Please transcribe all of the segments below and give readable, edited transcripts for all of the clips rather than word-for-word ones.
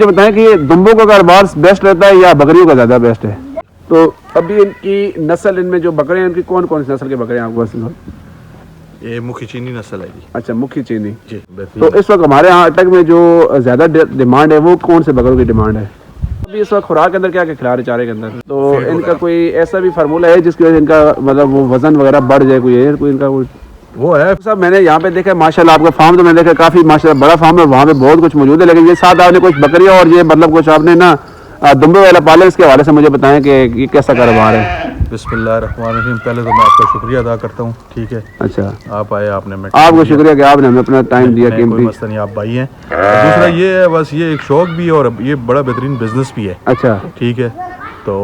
ये बताएं कि दुम्बों का कारोबार बेस्ट रहता है या बकरियों का ज़्यादा बेस्ट है? तो अभी इनकी नस्ल, इनमें जो बकरे हैं इनकी कौन कौन सी नस्ल के बकरे हैं आपके पास? ये मुखी चीनी नस्ल है जी। अच्छा, मुखी चीनी जी। तो इस वक्त हमारे यहाँ अटक में जो ज़्यादा डिमांड है वो कौन से बकरों की डिमांड है? अभी इस वक्त खुराक के अंदर क्या क्या खिला रहे चारे के अंदर? तो इनका कोई ऐसा भी फार्मूला है जिसकी वजह से इनका मतलब वो वजन वगैरह बढ़ जाए? कोई इनका वो है साहब, मैंने यहाँ पे देखा माशाल्लाह आपका फार्म, तो मैंने देखा काफी माशाल्लाह बड़ा फार्म है, वहाँ पे बहुत कुछ मौजूद है। लेकिन ये साथ आपने कुछ बकरियाँ और ये मतलब कुछ आपने ना दुम्बे वाला पाले, इसके हवाले से मुझे बताएं कि ये कैसा कारोबार है? बिस्मिल्लाहिर्रहमानिर्रहीम। पहले तो मैं आपका शुक्रिया अदा करता हूँ, ठीक है। अच्छा, आप आए, आपने आपको शुक्रिया कि आपने हमें अपना टाइम दिया कीमती। कोई मसला नहीं, आप भाई हैं। दूसरा ये है, बस ये एक शौक भी है और ये बड़ा बेहतरीन बिजनेस भी है। अच्छा, ठीक है, तो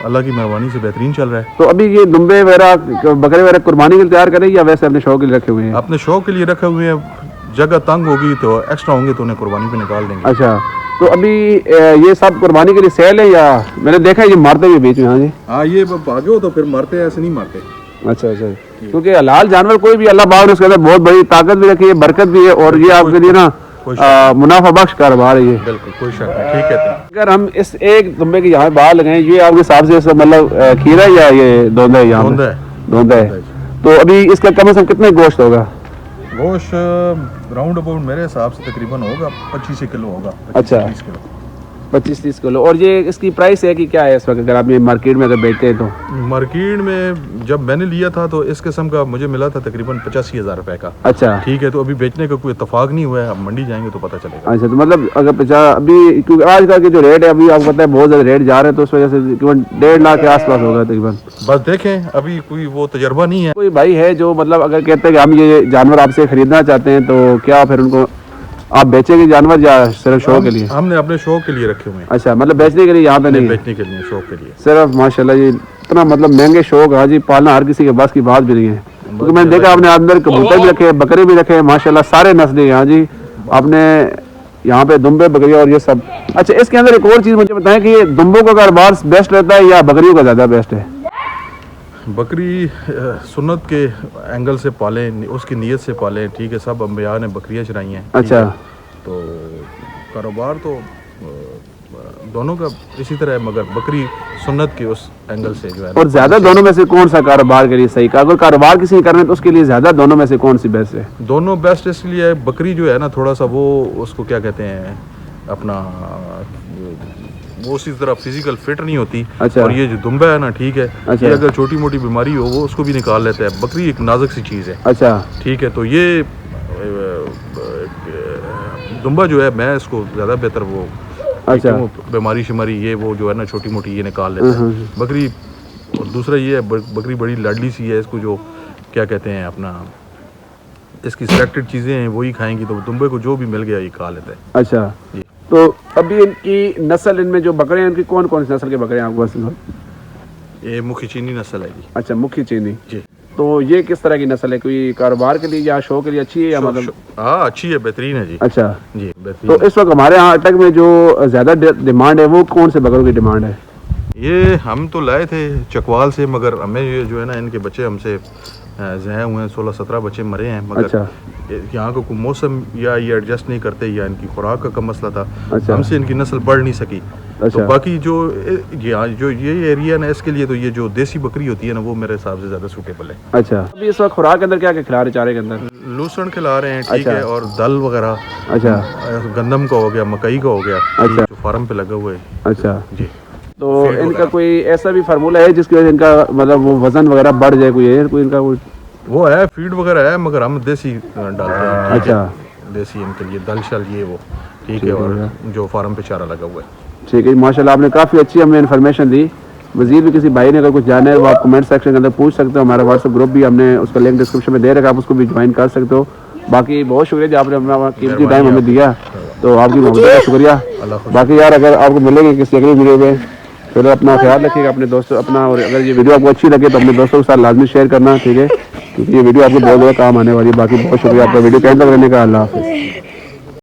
अल्लाह की मेहरबानी से बेहतरीन चल रहा है। तो अभी ये दुम्बे वगैरह बकरे वगैरह कुर्बानी के लिए तैयार करें या वैसे अपने शौक के लिए रखे हुए हैं? अपने शौक के लिए रखे हुए हैं, जगह तंग होगी तो एक्स्ट्रा होंगे तो उन्हें कुर्बानी पे निकाल देंगे। अच्छा, तो अभी ये सब कुर्बानी के लिए सेल है या? मैंने देखा है ये मारते हुए बीच में। हाँ जी, हाँ, ये भागे हो तो फिर मारते हैं, ऐसे नहीं मारते। अच्छा अच्छा, क्योंकि हलाल जानवर कोई भी अल्लाह पाक ने उसके अंदर बहुत बड़ी ताकत भी रखी है, बरकत भी है, और ये आपके लिए ना मुनाफा बख्श कारोबार है ये। बिल्कुल, कोई शक नहीं, ठीक है। अगर हम इस एक दुम्बे की यहाँ बाहर लगाएं, ये आपके हिसाब से मतलब खीरा या ये दोंदा है? यहाँ दोंदा है। तो अभी इसका कम से कम कितने गोश्त होगा? गोश्त राउंड अबाउट मेरे हिसाब से तकरीबन होगा 25 किलो होगा। अच्छा, 25-30 किलो। और ये इसकी प्राइस है कि क्या है इस वक्त अगर आप ये मार्केट में अगर बेचते हैं तो? मार्केट में जब मैंने लिया था तो इस किस्म का मुझे मिला था तकरीबन 85,000 रुपए का। अच्छा, ठीक है, तो अभी बेचने का कोई इत्तेफाक नहीं हुआ है, अब मंडी जाएंगे तो पता चलेगा। अच्छा, तो मतलब अगर 50 अभी, क्योंकि आजकल के जो रेट है अभी आपको पता है बहुत ज़्यादा रेट जा रहे हैं, तो उस वजह से तकरीबन 1.5 लाख के आसपास होगा तकरीबन। बस देखें, अभी कोई वो तजर्बा नहीं है। कोई भाई है जो मतलब अगर कहते हैं कि हम ये जानवर आपसे खरीदना चाहते हैं, तो क्या फिर उनको आप बेचेंगे जानवर या सिर्फ शौक के लिए? हमने अपने शौक के लिए रखे हुए हैं। अच्छा, मतलब बेचने के लिए यहाँ पे नहीं? बेचने के लिए, शौक के लिए सिर्फ। माशाल्लाह, ये इतना मतलब महंगे शौक है जी, पालना हर किसी के बस की बात भी नहीं है। क्योंकि मैंने देखा आपने अंदर कबूतर भी रखे हैं, बकरे भी रखे हैं, माशाल्लाह सारे नस्लें यहाँ जी आपने यहाँ पे दुम्बे बकरियाँ और ये सब। अच्छा, इसके अंदर एक और चीज़ मुझे बताएं कि ये दुम्बों का कारोबार बेस्ट रहता है या बकरियों का ज़्यादा बेस्ट है? बकरी सुन्नत के एंगल से पालें, उसकी नीयत से पालें, ठीक है। सब अंबिया ने बकरियाँ चराई हैं। अच्छा, तो कारोबार तो दोनों का इसी तरह है, मगर बकरी सुन्नत के उस एंगल से जो है। और ज़्यादा दोनों में से कौन सा कारोबार के लिए सही? अगर कारोबार किसी करना है तो उसके लिए ज़्यादा दोनों में से कौन सी बेस्ट है? दोनों बेस्ट इसलिए है, बकरी जो है ना थोड़ा सा वो उसको क्या कहते हैं अपना वो उसी तरह फिजिकल फिट नहीं होती। अच्छा, और ये जो दुम्बा है ना, ठीक है, अच्छा, ये अगर छोटी मोटी बीमारी हो वो उसको भी निकाल लेता है। बकरी एक नाजुक सी चीज़ है। अच्छा, ठीक है, तो ये दुम्बा जो है मैं इसको ज़्यादा बेहतर वो अच्छा, बीमारी शिमारी ये वो जो है ना छोटी मोटी ये निकाल लेता है बकरी। और दूसरा ये है बकरी बड़ी लाडली सी है, इसको जो क्या कहते हैं अपना इसकी सिलेक्टेड चीज़ें हैं वही खाएंगी, तो दुम्बे को जो भी मिल गया ये खा लेता है। अच्छा, तो अभी इनकी नस्ल, इनमें जो बकरे हैं इनकी कौन कौन सी नस्ल के बकरे हैं आपके पास? ये मुखी चीनी नस्ल है जी। अच्छा, मुखी चीनी जी। तो ये किस तरह की नस्ल है? कोई कारोबार के लिए या शो के लिए अच्छी है या मतलब? हाँ, अच्छी है, बेहतरीन है जी। अच्छा जी, बेहतरीन। तो इस वक्त हमारे यहाँ अटक में जो ज़्यादा डिमांड है वो कौन से बकरों की डिमांड है? ये हम तो लाए थे चकवाल से, मगर हमें ये जो है ना इनके बच्चे हमसे ज़ाया हुए हैं, 16-17 बच्चे मरे हैं। मगर अच्छा, यहाँ का कोई मौसम या ये एडजस्ट नहीं करते या इनकी खुराक का कम मसला था। अच्छा, हमसे इनकी नस्ल बढ़ नहीं सकी। अच्छा, तो बाकी जो ये एरिया ना इसके लिए तो ये जो देसी बकरी होती है ना वो मेरे हिसाब से ज़्यादा सूटेबल है। अच्छा, अभी इस वक्त खुराक के अंदर क्या क्या खिला रहे चारे के अंदर? लूसन खिला रहे हैं, ठीक अच्छा, है, और दल वगैरह। अच्छा, गंदम का हो गया, मकई का हो गया, अच्छा, जो फार्म पे लगा हुआ है। अच्छा जी। तो इनका कोई ऐसा भी फार्मूला है जिसकी वजह से इनका मतलब वो वजन वगैरह बढ़ जाए? कोई इनका वो है फीड वगैरह है, मगर हम देसी डालते हैं। अच्छा, देसी इनके लिए दल शल ये वो, ठीक है, और जो फार्म पे चारा लगा हुआ है। ठीक है, माशाल्लाह आपने काफ़ी अच्छी हमें इन्फॉर्मेशन दी। मज़ीद भी किसी भाई ने अगर कुछ जाना है वो आप कमेंट सेक्शन के अंदर पूछ सकते हो। हमारा व्हाट्सएप ग्रुप भी हमने उसका लिंक डिस्क्रिप्शन में दे रखा, आप उसको भी ज्वाइन कर सकते हो। बाकी बहुत शुक्रिया जी, आपने अपना कीमती टाइम हमें दिया, तो आपकी मोहब्बत का शुक्रिया। बाकी यार अगर आपको मिलेंगे किसी अगली वीडियो में, फिर अपना ख्याल रखिएगा अपने दोस्तों अपना, और अगर ये वीडियो आपको अच्छी लगे तो अपने दोस्तों के साथ लाजमी शेयर करना, ठीक है, क्योंकि ये वीडियो आपको बहुत ज़्यादा काम आने वाली है। बाकी बहुत शुक्रिया आपका वीडियो कैंसिल करने का। अल्लाह हाफ़िज़।